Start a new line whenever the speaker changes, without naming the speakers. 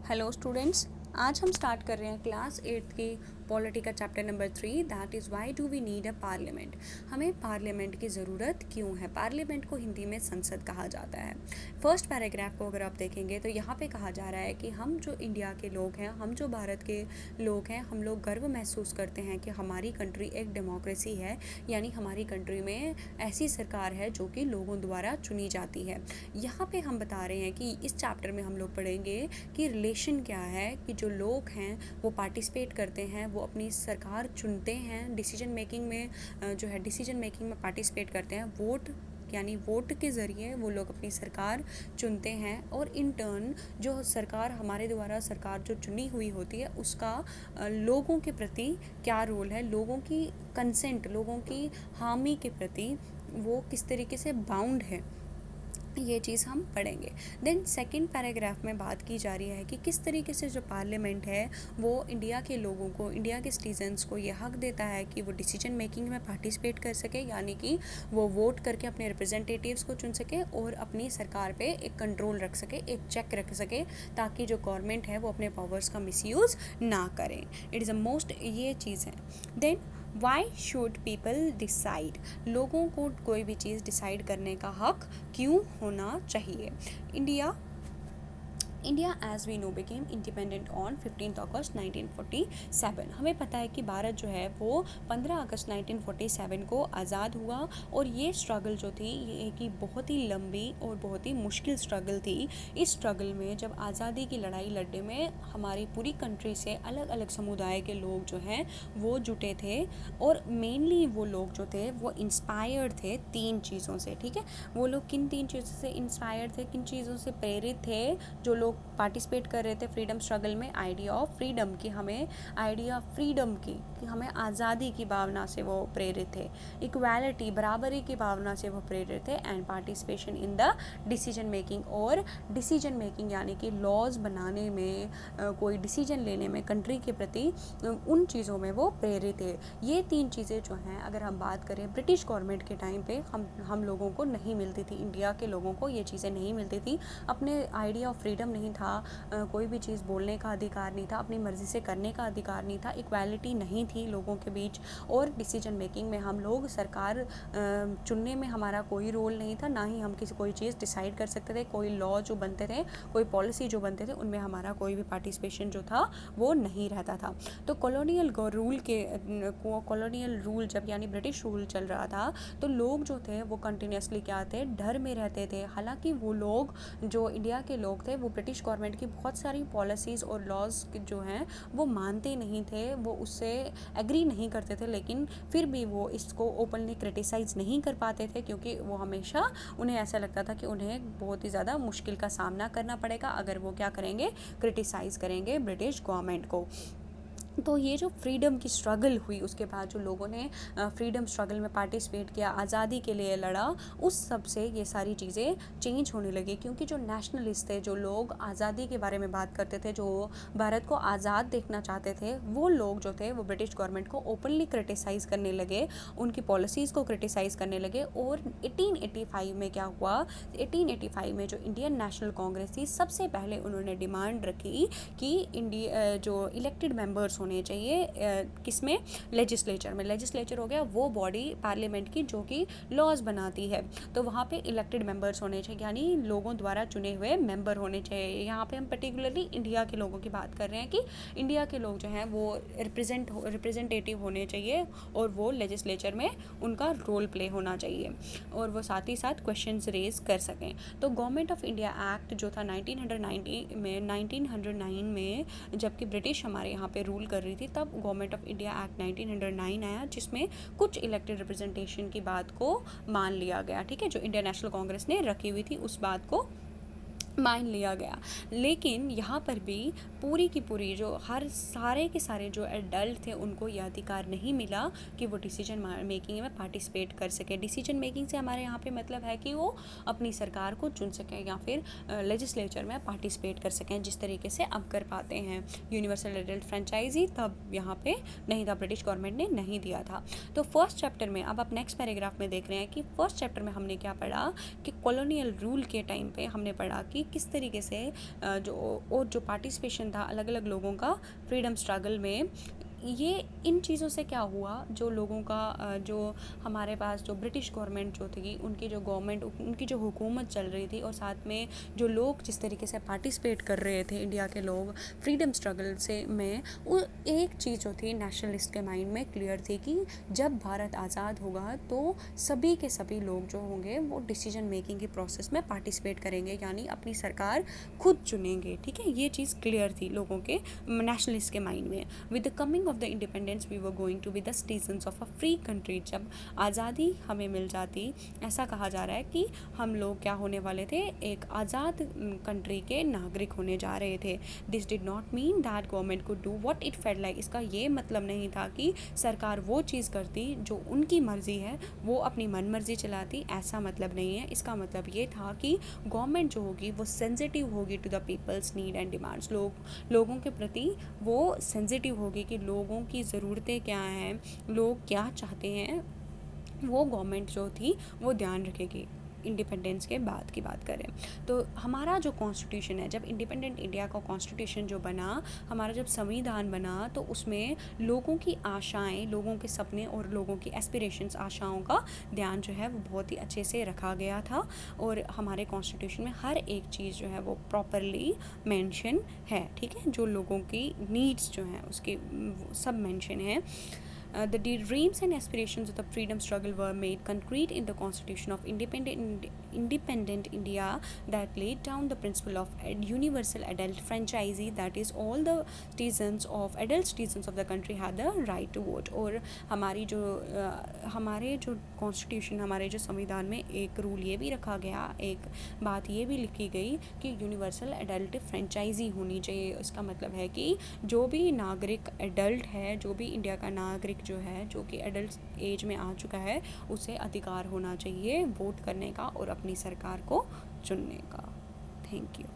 Hello students, आज हम start कर रहे हैं क्लास 8 की पॉलिटी का chapter number 3, that is why do we need a parliament. हमें पार्लियामेंट की ज़रूरत क्यों है। पार्लियामेंट को हिंदी में संसद कहा जाता है। फर्स्ट पैराग्राफ को अगर आप देखेंगे तो यहाँ पे कहा जा रहा है कि हम जो इंडिया के लोग हैं, हम जो भारत के लोग हैं, हम लोग गर्व महसूस करते हैं कि हमारी कंट्री एक डेमोक्रेसी है, यानी हमारी कंट्री में ऐसी सरकार है जो कि लोगों द्वारा चुनी जाती है। यहाँ पे हम बता रहे हैं कि इस चैप्टर में हम लोग पढ़ेंगे कि रिलेशन क्या है, कि जो लोग हैं वो पार्टिसिपेट करते हैं, वो अपनी सरकार चुनते हैं, डिसीजन मेकिंग में जो है डिसीजन मेकिंग में पार्टिसिपेट करते हैं, वोट यानी वोट के ज़रिए वो लोग अपनी सरकार चुनते हैं। और इन टर्न जो सरकार हमारे द्वारा सरकार जो चुनी हुई होती है उसका लोगों के प्रति क्या रोल है, लोगों की कंसेंट, लोगों की हामी के प्रति वो किस तरीके से बाउंड है, ये चीज़ हम पढ़ेंगे। देन सेकंड पैराग्राफ में बात की जा रही है कि किस तरीके से जो पार्लियामेंट है वो इंडिया के लोगों को, इंडिया के सिटीजन्स को ये हक देता है कि वो डिसीजन मेकिंग में पार्टिसिपेट कर सके, यानी कि वो वोट करके अपने रिप्रेजेंटेटिव्स को चुन सके और अपनी सरकार पे एक कंट्रोल रख सके, एक चेक रख सके, ताकि जो गवर्नमेंट है वो अपने पावर्स का मिसयूज़ ना करें। इट इज़ अ मोस्ट ये चीज़ है। Then why should people decide, लोगों को कोई भी चीज़ डिसाइड करने का हक क्यों होना चाहिए। India as we know became independent on 15 August 1947। हमें पता है कि भारत जो है वो 15 अगस्त 1947 को आज़ाद हुआ। और ये स्ट्रगल जो थी ये कि बहुत ही लंबी और बहुत ही मुश्किल स्ट्रगल थी। इस स्ट्रगल में जब आज़ादी की लड़ाई लड़ने में हमारी पूरी कंट्री से अलग अलग समुदाय के लोग जो हैं वो जुटे थे। और मेनली वो लोग जो थे वो इंस्पायर्ड थे 3 चीज़ों से। ठीक है, वो लोग किन 3 चीज़ों से इंस्पायर्ड थे, किन चीज़ों से प्रेरित थे? जो लोग पार्टिसिपेट कर रहे थे फ्रीडम स्ट्रगल में, आइडिया ऑफ फ्रीडम की, हमें आइडिया फ्रीडम की, कि हमें आज़ादी की भावना से वो प्रेरित थे, इक्वालिटी, बराबरी की भावना से वो प्रेरित थे, and participation in the decision making. और डिसीजन मेकिंग यानी कि लॉज बनाने में, कोई डिसीजन लेने में कंट्री के प्रति, उन चीज़ों में वो प्रेरित थे। ये 3 चीज़ें जो हैं अगर हम बात करें ब्रिटिश गवर्नमेंट के टाइम पे हम लोगों को नहीं मिलती थी, इंडिया के लोगों को ये चीज़ें नहीं मिलती थी। अपने आइडिया ऑफ फ्रीडम नहीं था, कोई भी चीज़ बोलने का अधिकार नहीं था, अपनी मर्ज़ी से करने का अधिकार नहीं था, इक्वालिटी नहीं थी लोगों के बीच। और डिसीजन मेकिंग में हम लोग सरकार चुनने में हमारा कोई रोल नहीं था, ना ही हम किसी कोई चीज़ डिसाइड कर सकते थे। कोई लॉ जो बनते थे, कोई पॉलिसी जो बनते थे, उनमें हमारा कोई भी पार्टिसिपेशन जो था वो नहीं रहता था। तो कॉलोनियल रूल जब यानी ब्रिटिश रूल चल रहा था तो लोग जो थे वो कंटिन्यूसली क्या थे, डर में रहते थे। हालांकि वो लोग जो इंडिया के लोग थे वो ब्रिटिश गवर्नमेंट की बहुत सारी पॉलिसीज़ और लॉज जो हैं वो मानते नहीं थे, वो उससे एग्री नहीं करते थे, लेकिन फिर भी वो इसको ओपनली क्रिटिसाइज़ नहीं कर पाते थे, क्योंकि वो हमेशा उन्हें ऐसा लगता था कि उन्हें बहुत ही ज़्यादा मुश्किल का सामना करना पड़ेगा अगर वो क्या करेंगे, क्रिटिसाइज़ करेंगे ब्रिटिश गवर्नमेंट को। तो ये जो फ्रीडम की स्ट्रगल हुई, उसके बाद जो लोगों ने फ्रीडम स्ट्रगल में पार्टिसिपेट किया, आज़ादी के लिए लड़ा, उस सब से ये सारी चीज़ें चेंज होने लगी। क्योंकि जो नेशनलिस्ट थे, जो लोग आज़ादी के बारे में बात करते थे, जो भारत को आज़ाद देखना चाहते थे, वो लोग जो थे वो ब्रिटिश गवर्नमेंट को ओपनली क्रिटिसाइज़ करने लगे, उनकी पॉलिसीज़ को क्रिटिसाइज़ करने लगे। और 1885 में क्या हुआ, 1885 में जो इंडियन नेशनल कांग्रेस थी, सबसे पहले उन्होंने डिमांड रखी कि इंडिया जो इलेक्टेड मेंबर्स होने चाहिए, किसमें, लेजिस्लेचर में। लेजिस्लेचर हो गया वो बॉडी पार्लियामेंट की जो कि लॉज बनाती है, तो वहाँ पे इलेक्टेड मेंबर्स होने चाहिए, यानी लोगों द्वारा चुने हुए मेंबर होने चाहिए। यहाँ पे हम पर्टिकुलरली इंडिया के लोगों की बात कर रहे हैं कि इंडिया के लोग जो हैं वो रिप्रेजेंटेटिव होने चाहिए और वो लेजिस्लेचर में उनका रोल प्ले होना चाहिए, और वो साथ ही साथ क्वेश्चंस रेज कर सकें। तो गवर्नमेंट ऑफ इंडिया एक्ट जो था 1909 में, जबकि ब्रिटिश हमारे यहाँ पे रूल कर रही थी, तब गवर्नमेंट ऑफ इंडिया एक्ट 1909 आया, जिसमें कुछ इलेक्टेड रिप्रेजेंटेशन की बात को मान लिया गया। ठीक है, जो इंडियन नेशनल कांग्रेस ने रखी हुई थी उस बात को मान लिया गया। लेकिन यहाँ पर भी पूरी की पूरी जो हर सारे के सारे जो एडल्ट थे उनको यह अधिकार नहीं मिला कि वो डिसीजन मेकिंग में पार्टिसिपेट कर सके। डिसीजन मेकिंग से हमारे यहाँ पे मतलब है कि वो अपनी सरकार को चुन सकें या फिर लेजिस्लेचर में पार्टिसिपेट कर सकें, जिस तरीके से अब कर पाते हैं। यूनिवर्सल एडल्ट फ्रेंचाइजी तब यहाँ पे नहीं था, ब्रिटिश गवर्नमेंट ने नहीं दिया था। तो फर्स्ट चैप्टर में, अब आप नेक्स्ट पैराग्राफ में देख रहे हैं कि फर्स्ट चैप्टर में हमने क्या पढ़ा कि कॉलोनियल रूल के टाइम पे हमने पढ़ा कि किस तरीके से जो पार्टिसिपेशन था अलग अलग लोगों का फ्रीडम स्ट्रगल में, ये इन चीज़ों से क्या हुआ, जो लोगों का जो हमारे पास जो ब्रिटिश गवर्नमेंट जो थी, उनकी जो गवर्नमेंट, उनकी जो हुकूमत चल रही थी, और साथ में जो लोग जिस तरीके से पार्टिसिपेट कर रहे थे इंडिया के लोग फ्रीडम स्ट्रगल से में, वो एक चीज़ जो थी नेशनलिस्ट के माइंड में क्लियर थी कि जब भारत आज़ाद होगा तो सभी के सभी लोग जो होंगे वो डिसीजन मेकिंग के प्रोसेस में पार्टिसिपेट करेंगे, यानी अपनी सरकार खुद चुनेंगे। ठीक है, ये चीज़ क्लियर थी लोगों के नेशनलिस्ट के माइंड में। With the coming of the independence we were going to be the citizens of a free country. जब आज़ादी हमें मिल जाती, ऐसा कहा जा रहा है कि हम लोग क्या होने वाले थे, एक आज़ाद कंट्री के नागरिक होने जा रहे थे। This did not mean that government could do what it felt like. इसका ये मतलब नहीं था कि सरकार वो चीज़ करती जो उनकी मर्ज़ी है, वो अपनी मन मर्जी चलाती, ऐसा मतलब नहीं है। इसका मतलब ये था कि गवर्नमेंट जो होगी वो सेंसिटिव होगी to the people's need and demands. लोगों के प्रति वो सेंसिटिव होगी कि लोगों की ज़रूरतें क्या हैं, लोग क्या चाहते हैं, वो गवर्नमेंट जो थी वो ध्यान रखेगी। इंडिपेंडेंस के बाद की बात करें तो हमारा जो कॉन्स्टिट्यूशन है, जब इंडिपेंडेंट इंडिया का कॉन्स्टिट्यूशन जो बना, हमारा जब संविधान बना, तो उसमें लोगों की आशाएं, लोगों के सपने और लोगों की एस्पिरेशंस, आशाओं का ध्यान जो है वो बहुत ही अच्छे से रखा गया था। और हमारे कॉन्स्टिट्यूशन में हर एक चीज़ जो है वो प्रॉपरली मेंशन है। ठीक है, जो लोगों की नीड्स जो हैं उसके सब मेंशन है। The dreams and aspirations of the freedom struggle were made concrete in the Constitution of Independent India that laid down the principle of universal adult franchise, that is all the adult citizens of the country had the right to vote। और हमारे जो constitution, हमारे जो संविधान में एक rule ये भी रखा गया, एक बात ये भी लिखी गई कि यूनिवर्सल एडल्ट फ्रेंचाइजी होनी चाहिए। इसका मतलब है कि जो भी नागरिक एडल्ट है, जो भी इंडिया का नागरिक जो है, जो कि एडल्ट एज में आ चुका है, उसे अधिकार होना चाहिए वोट करने का और अपनी सरकार को चुनने का। Thank you.